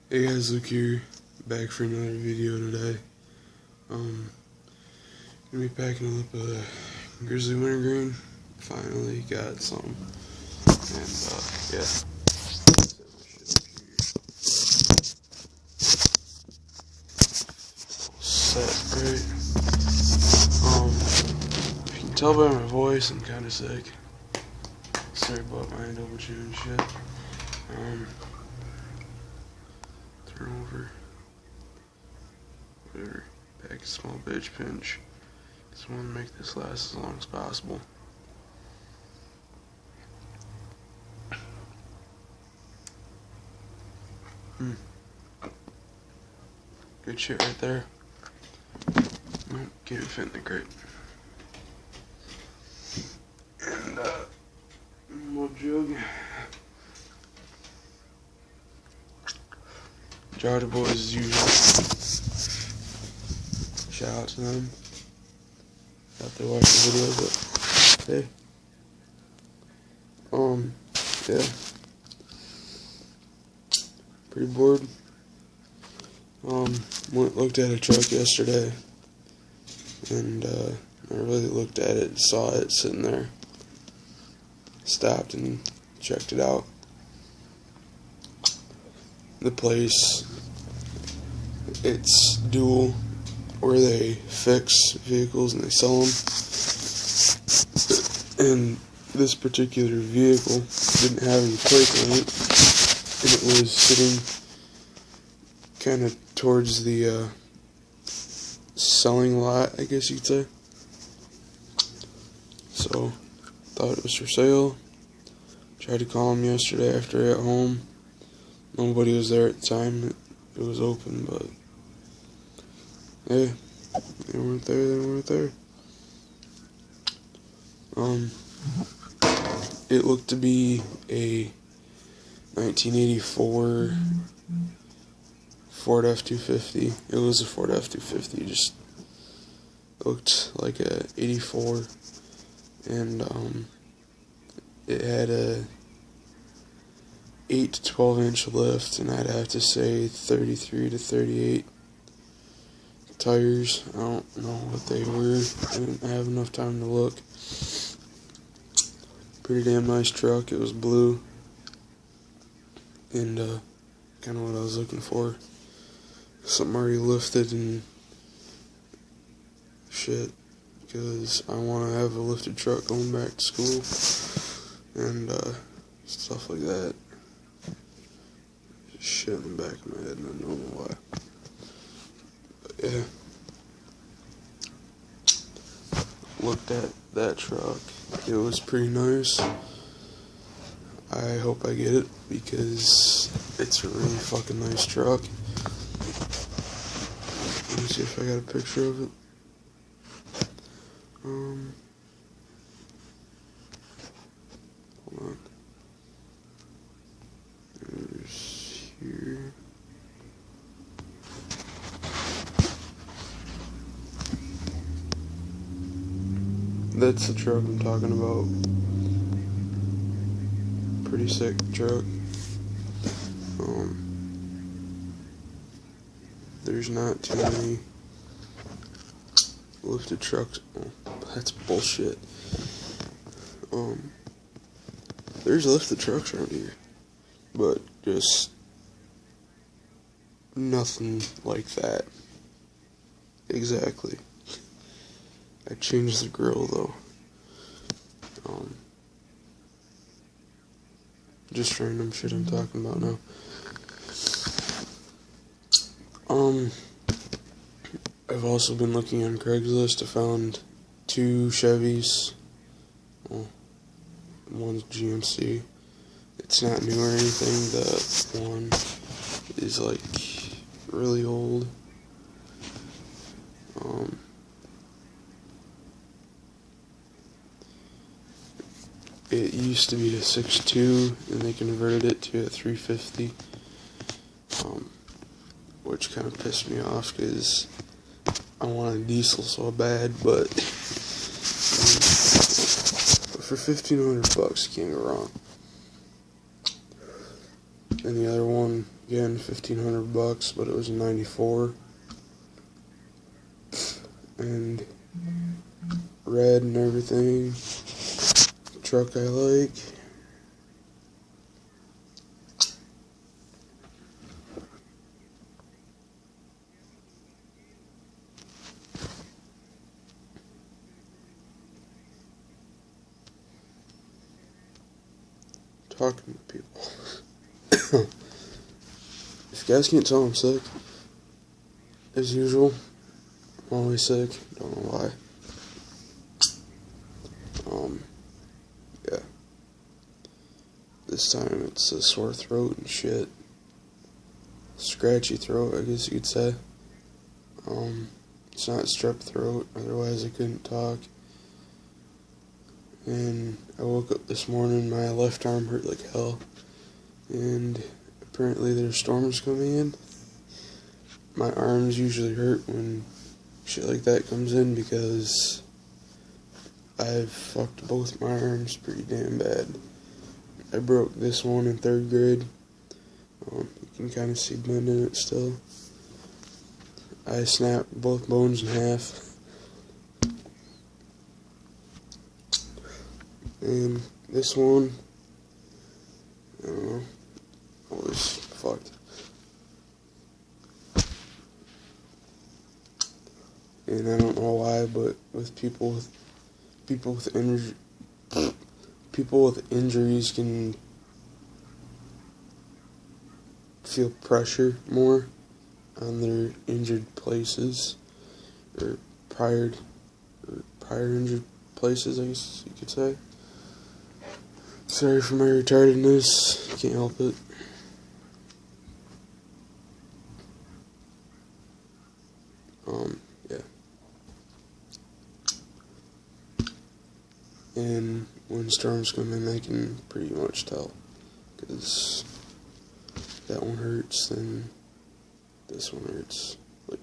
Hey guys, Luke here, back for another video today. Gonna be packing up a Grizzly Wintergreen. Finally got some, and yeah. Set right. If you can tell by my voice, I'm kind of sick. Sorry about my double chewing shit. Turn over. Whatever. Pack a small bitch pinch. Just want to make this last as long as possible. Good shit right there. Nope, can't fit in the crate. And more jug. Georgia boys as usual. Shout out to them. Out there watching the video, but hey. Yeah. Pretty bored. Looked at a truck yesterday, and I really looked at it, saw it sitting there, stopped and checked it out. The place, it's dual, where they fix vehicles and they sell them, and this particular vehicle didn't have any plate on it, and it was sitting kind of towards the selling lot, I guess you could say. So, thought it was for sale. Tried to call him yesterday after I got home. Nobody was there at the time. It was open, but hey, they weren't there. It looked to be a 1984 Ford F-250. It was a Ford F-250, just looked like a 84, and it had a 8 to 12 inch lift, and I'd have to say 33 to 38 tires. I don't know what they were. I didn't have enough time to look. Pretty damn nice truck. It was blue, and kind of what I was looking for. Something already lifted and shit, because I want to have a lifted truck going back to school and stuff like that. Just shit in the back of my head and I don't know why. But yeah, looked at that truck. It was pretty nice. I hope I get it because it's a really fucking nice truck. Let me see if I got a picture of it. Hold on. There's here. That's the truck I'm talking about. Pretty sick truck. There's not too many lifted trucks. Oh, that's bullshit. There's lifted trucks around here, but just nothing like that. Exactly. I changed the grill though. Just random shit I'm talking about now. I've also been looking on Craigslist. I found 2 Chevys. Well, one's GMC. It's not new or anything. The one is like really old. It used to be a 6.2 and they converted it to a 350. Which kind of pissed me off because I wanted a diesel so bad, but for $1,500 you can't go wrong. And the other one, again, $1,500, but it was a 94. And red and everything. Truck I like. Talking to people. If you guys can't tell, I'm sick. As usual, I'm always sick. Don't know why. Yeah. This time it's a sore throat and shit. Scratchy throat, I guess you could say. It's not strep throat, otherwise I couldn't talk. And I woke up this morning, my left arm hurt like hell. And apparently there's storms coming in. My arms usually hurt when shit like that comes in because I've fucked both my arms pretty damn bad. I broke this one in 3rd grade. You can kind of see blood in it still. I snapped both bones in half. And this one, I don't know, I was fucked. And I don't know why, but with people with injuries can feel pressure more on their injured places, or prior injured places, I guess you could say. Sorry for my retardedness, can't help it. Yeah. And when storms come in, I can pretty much tell, because that one hurts, then this one hurts, like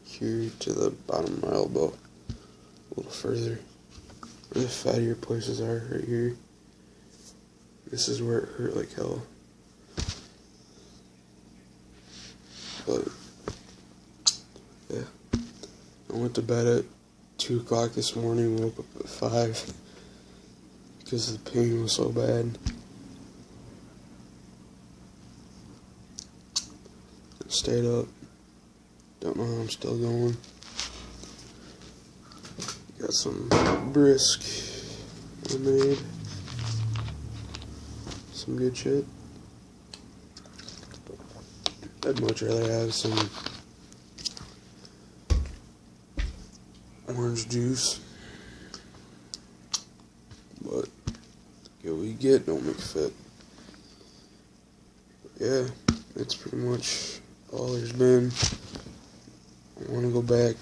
here to the bottom of my elbow, a little further, where the fattier places are, right here. This is where it hurt like hell. But, yeah. I went to bed at 2 o'clock this morning, woke up at 5, because the pain was so bad. I stayed up. Don't know how I'm still going. Got some brisk lemonade. Some good shit. I'd much rather have some orange juice. But get what you get, don't make it fit. But yeah, that's pretty much all there's been. I want to go back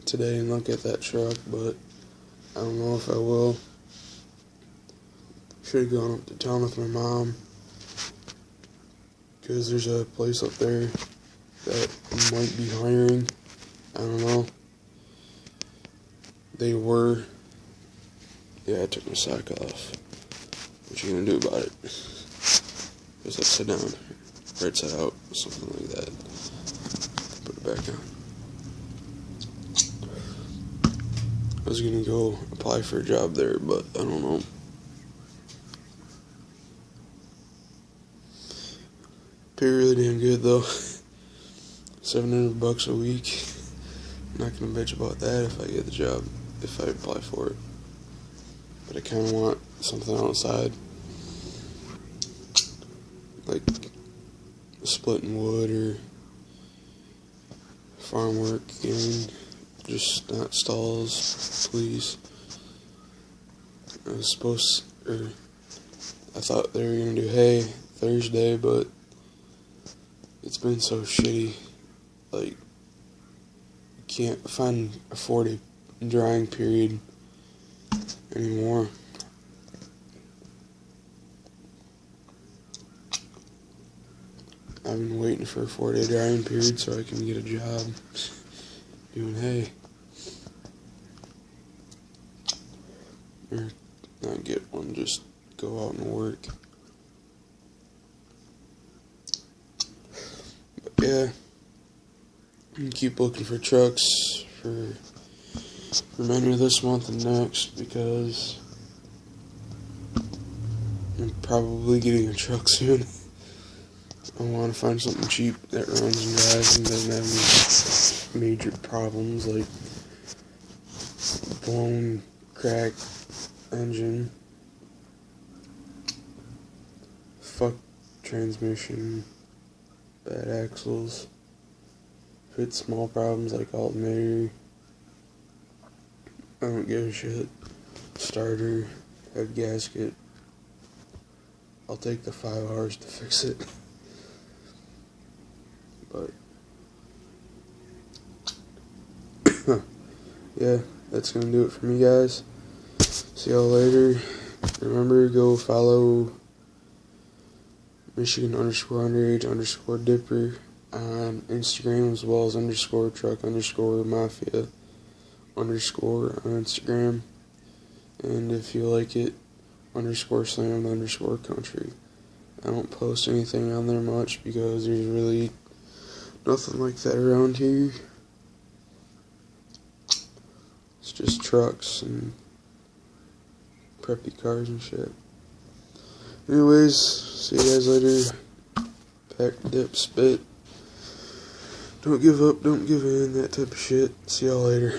today and look at that truck, but I don't know if I will. Should have gone up to town with my mom, because there's a place up there that might be hiring. I don't know. They were. Yeah, I took my sock off. What you gonna do about it? It was upside down, right side out, something like that. Put it back on. I was gonna go apply for a job there, but I don't know. Pay really damn good though. $700 a week. I'm not gonna bitch about that if I get the job, if I apply for it. But I kinda want something outside, like splitting wood or farm work again. Just not stalls, please. I thought they were gonna do hay Thursday, but it's been so shitty. Like, you can't afford a drying period anymore. I've been waiting for a 4-day drying period so I can get a job doing hay. Or not get one, just go out and work. yeah, and keep looking for trucks for remainder of this month and next, because I'm probably getting a truck soon. I want to find something cheap that runs and drives and doesn't have any major problems like blown, cracked engine, fuck transmission, bad axles. If it's small problems like alternator, I don't give a shit. Starter, head gasket, I'll take the 5 hours to fix it. But yeah, that's gonna do it for me, guys. See y'all later. Remember, go follow Michigan_underage_dipper on Instagram, as well as _truck_mafia_ on Instagram. And if you like it, _slam_country. I don't post anything on there much because there's really nothing like that around here. It's just trucks and preppy cars and shit. Anyways, see you guys later. Pack, dip, spit. Don't give up, don't give in, that type of shit. See y'all later.